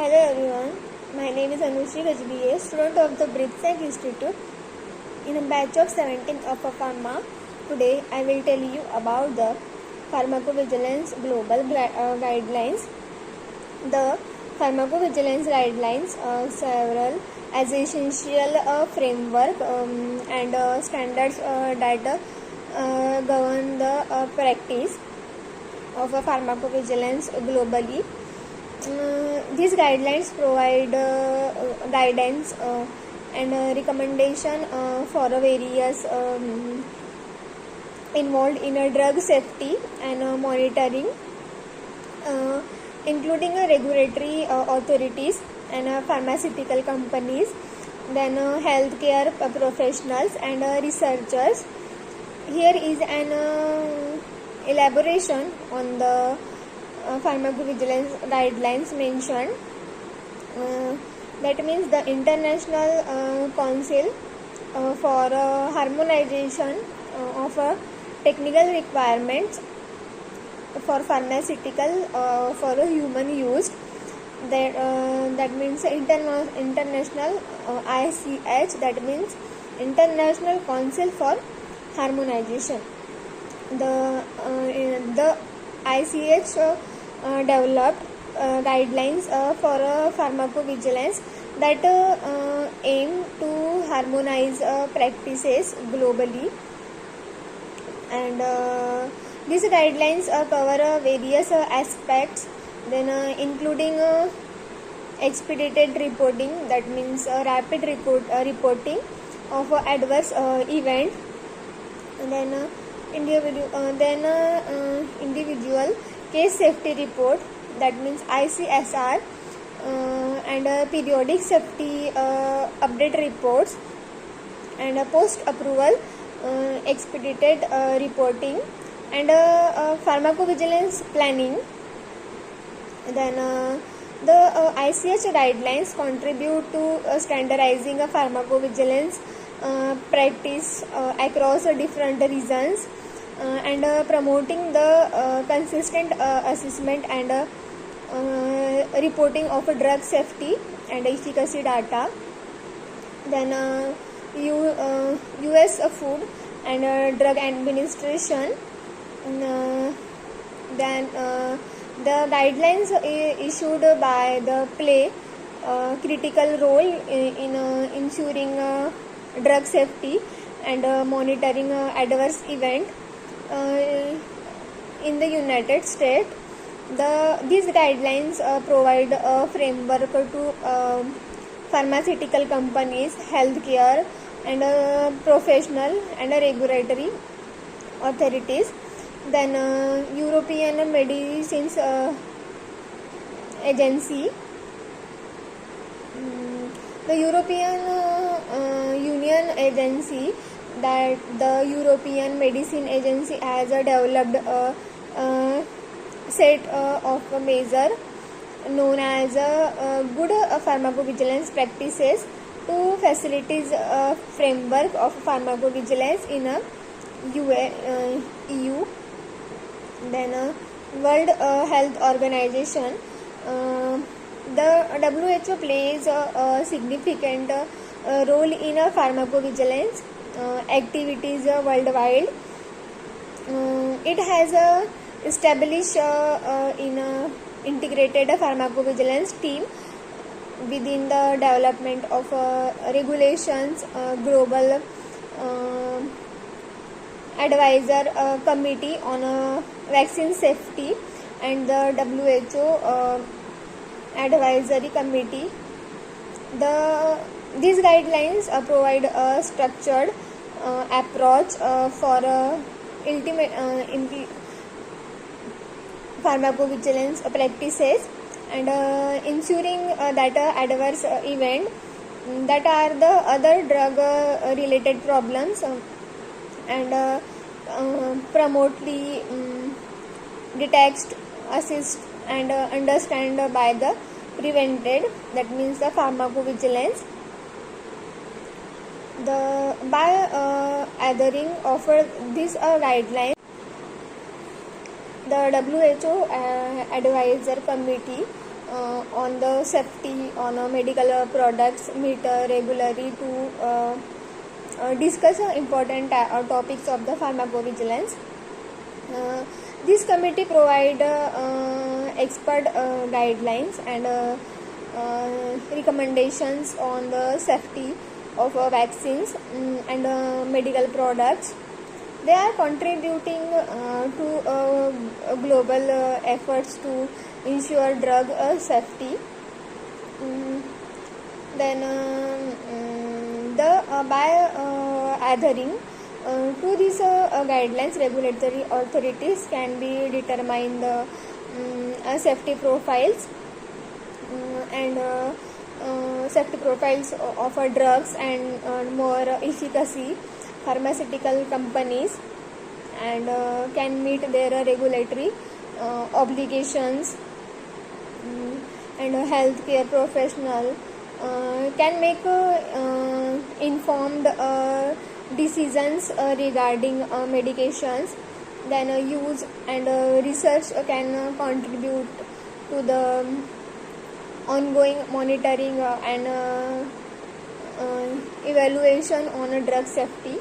Hello everyone, my name is Anushri Gajbiye, student of the Britsec Institute in a batch of 17 of a pharma. Today I will tell you about the pharmacovigilance global guidelines. The pharmacovigilance guidelines several as essential framework and standards that govern the practice of a pharmacovigilance globally. These guidelines provide guidance and recommendation for various involved in drug safety and monitoring, including regulatory authorities and pharmaceutical companies, then healthcare professionals and researchers. Here is an elaboration on the pharmacovigilance guidelines mentioned. That means the International Council for Harmonization of technical requirements for pharmaceutical for human use. That means international ICH. That means International Council for Harmonization. The ICH developed guidelines for pharmacovigilance that aim to harmonize practices globally, and these guidelines cover various aspects, then including expedited reporting. That means rapid reporting of adverse event, and then individual case safety report, that means ICSR, and periodic safety update reports, and post approval expedited reporting, and pharmacovigilance planning. Then the ICH guidelines contribute to standardizing a pharmacovigilance practice across different regions, and promoting the consistent assessment and reporting of drug safety and efficacy data. Then US Food and Drug Administration. Then the guidelines issued by the play critical role in ensuring drug safety and monitoring adverse event. In the United States, these guidelines provide a framework to pharmaceutical companies, healthcare and professional and regulatory authorities. Then European Medicines Agency. The European Union Agency, that the European Medicine Agency has developed a set of measures known as good pharmacovigilance practices to facilitate a framework of pharmacovigilance in EU. Then World Health Organization. The WHO plays a significant role in pharmacovigilance activities worldwide. It has established in integrated pharmacovigilance team within the development of regulations, global advisor committee on vaccine safety, and the WHO advisory committee. These guidelines provide a structured approach for ultimate pharmacovigilance practices, and ensuring that adverse event, that are the other drug related problems, and promotely detect, assist and understand by the prevented. That means the pharmacovigilance. By adhering of this guideline, the WHO Advisor Committee on the safety on medical products meet regularly to discuss important topics of the pharmacovigilance. This committee provide expert guidelines and recommendations on the safety of vaccines and medical products. They are contributing to global efforts to ensure drug safety. Mm, then by adhering to these guidelines, regulatory authorities can be determine the safety profiles and safety profiles of drugs and more efficacy. Pharmaceutical companies and can meet their regulatory obligations, and a healthcare professional can make informed decisions regarding medications. Then use and research can contribute to the ongoing monitoring and evaluation on drug safety.